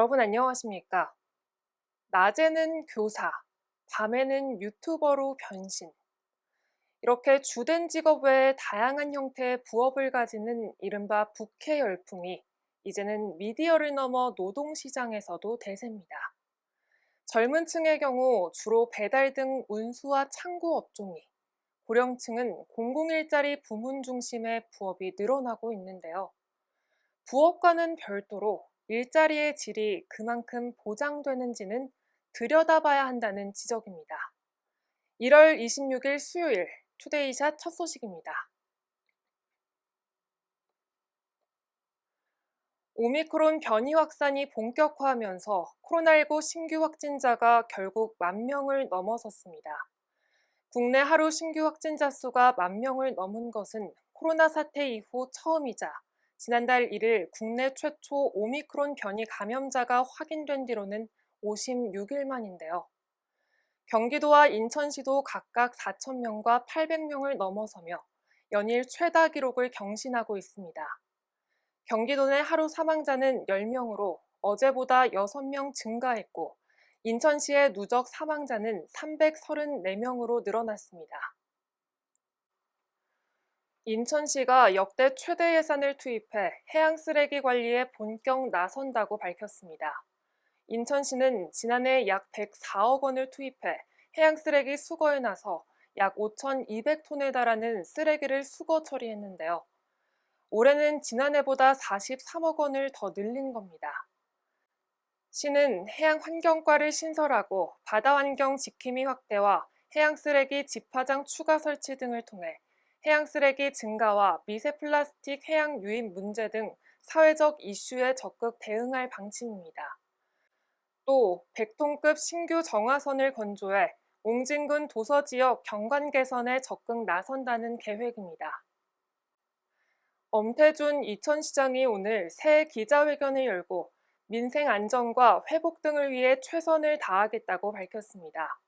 여러분 안녕하십니까? 낮에는 교사, 밤에는 유튜버로 변신. 이렇게 주된 직업 외에 다양한 형태의 부업을 가지는 이른바 부캐 열풍이 이제는 미디어를 넘어 노동시장에서도 대세입니다. 젊은 층의 경우 주로 배달 등 운수와 창고 업종이, 고령층은 공공일자리 부문 중심의 부업이 늘어나고 있는데요. 부업과는 별도로 일자리의 질이 그만큼 보장되는지는 들여다봐야 한다는 지적입니다. 1월 26일 수요일 투데이샷 첫 소식입니다. 오미크론 변이 확산이 본격화하면서 코로나19 신규 확진자가 결국 10,000명을 넘어섰습니다. 국내 하루 신규 확진자 수가 10,000명을 넘은 것은 코로나 사태 이후 처음이자 지난달 1일 국내 최초 오미크론 변이 감염자가 확인된 뒤로는 56일 만인데요. 경기도와 인천시도 각각 4,000명과 800명을 넘어서며 연일 최다 기록을 경신하고 있습니다. 경기도 내 하루 사망자는 10명으로 어제보다 6명 증가했고 인천시의 누적 사망자는 334명으로 늘어났습니다. 인천시가 역대 최대 예산을 투입해 해양 쓰레기 관리에 본격 나선다고 밝혔습니다. 인천시는 지난해 약 104억 원을 투입해 해양 쓰레기 수거에 나서 약 5,200톤에 달하는 쓰레기를 수거 처리했는데요. 올해는 지난해보다 43억 원을 더 늘린 겁니다. 시는 해양환경과를 신설하고 바다환경 지킴이 확대와 해양쓰레기 집화장 추가 설치 등을 통해 해양쓰레기 증가와 미세 플라스틱 해양 유입 문제 등 사회적 이슈에 적극 대응할 방침입니다. 또 100톤급 신규 정화선을 건조해 옹진군 도서지역 경관 개선에 적극 나선다는 계획입니다. 엄태준 이천시장이 오늘 새 기자회견을 열고 민생 안정과 회복 등을 위해 최선을 다하겠다고 밝혔습니다.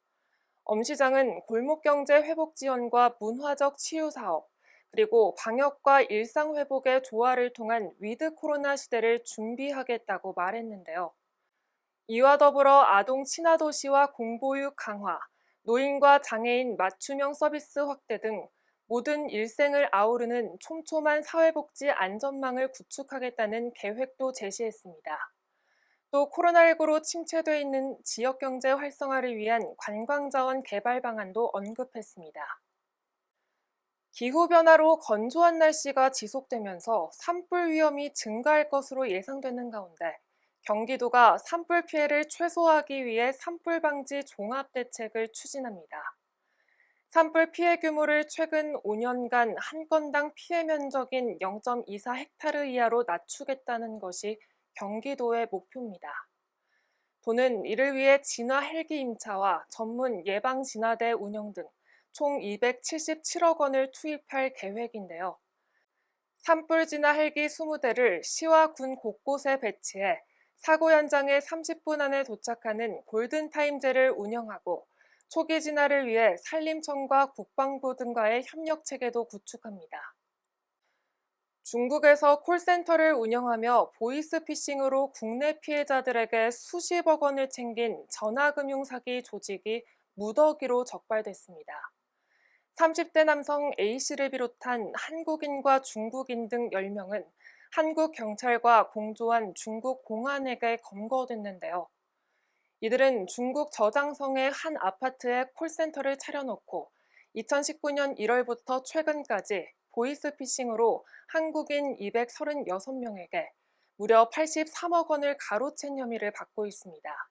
엄 시장은 골목경제 회복 지원과 문화적 치유 사업, 그리고 방역과 일상 회복의 조화를 통한 위드 코로나 시대를 준비하겠다고 말했는데요. 이와 더불어 아동 친화 도시와 공보육 강화, 노인과 장애인 맞춤형 서비스 확대 등 모든 일생을 아우르는 촘촘한 사회복지 안전망을 구축하겠다는 계획도 제시했습니다. 또 코로나19로 침체돼 있는 지역경제 활성화를 위한 관광자원 개발 방안도 언급했습니다. 기후변화로 건조한 날씨가 지속되면서 산불 위험이 증가할 것으로 예상되는 가운데 경기도가 산불 피해를 최소화하기 위해 산불 방지 종합 대책을 추진합니다. 산불 피해 규모를 최근 5년간 한 건당 피해 면적인 0.24헥타르 이하로 낮추겠다는 것이 경기도의 목표입니다. 도는 이를 위해 진화 헬기 임차와 전문 예방 진화대 운영 등 총 277억 원을 투입할 계획인데요. 산불 진화 헬기 20대를 시와 군 곳곳에 배치해 사고 현장에 30분 안에 도착하는 골든타임제를 운영하고 초기 진화를 위해 산림청과 국방부 등과의 협력 체계도 구축합니다. 중국에서 콜센터를 운영하며 보이스피싱으로 국내 피해자들에게 수십억 원을 챙긴 전화금융 사기 조직이 무더기로 적발됐습니다. 30대 남성 A씨를 비롯한 한국인과 중국인 등 10명은 한국 경찰과 공조한 중국 공안에게 검거됐는데요. 이들은 중국 저장성의 한 아파트에 콜센터를 차려놓고 2019년 1월부터 최근까지 보이스피싱으로 한국인 236명에게 무려 83억 원을 가로챈 혐의를 받고 있습니다.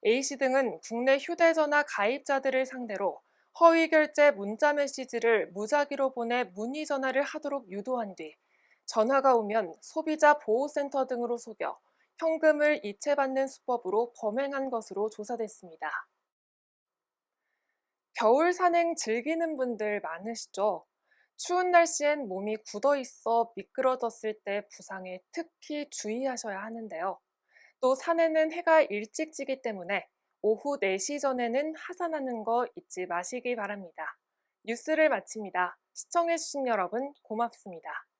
A씨 등은 국내 휴대전화 가입자들을 상대로 허위 결제 문자 메시지를 무작위로 보내 문의 전화를 하도록 유도한 뒤 전화가 오면 소비자 보호센터 등으로 속여 현금을 이체받는 수법으로 범행한 것으로 조사됐습니다. 겨울 산행 즐기는 분들 많으시죠? 추운 날씨엔 몸이 굳어 있어 미끄러졌을 때 부상에 특히 주의하셔야 하는데요. 또 산에는 해가 일찍 지기 때문에 오후 4시 전에는 하산하는 거 잊지 마시기 바랍니다. 뉴스를 마칩니다. 시청해주신 여러분 고맙습니다.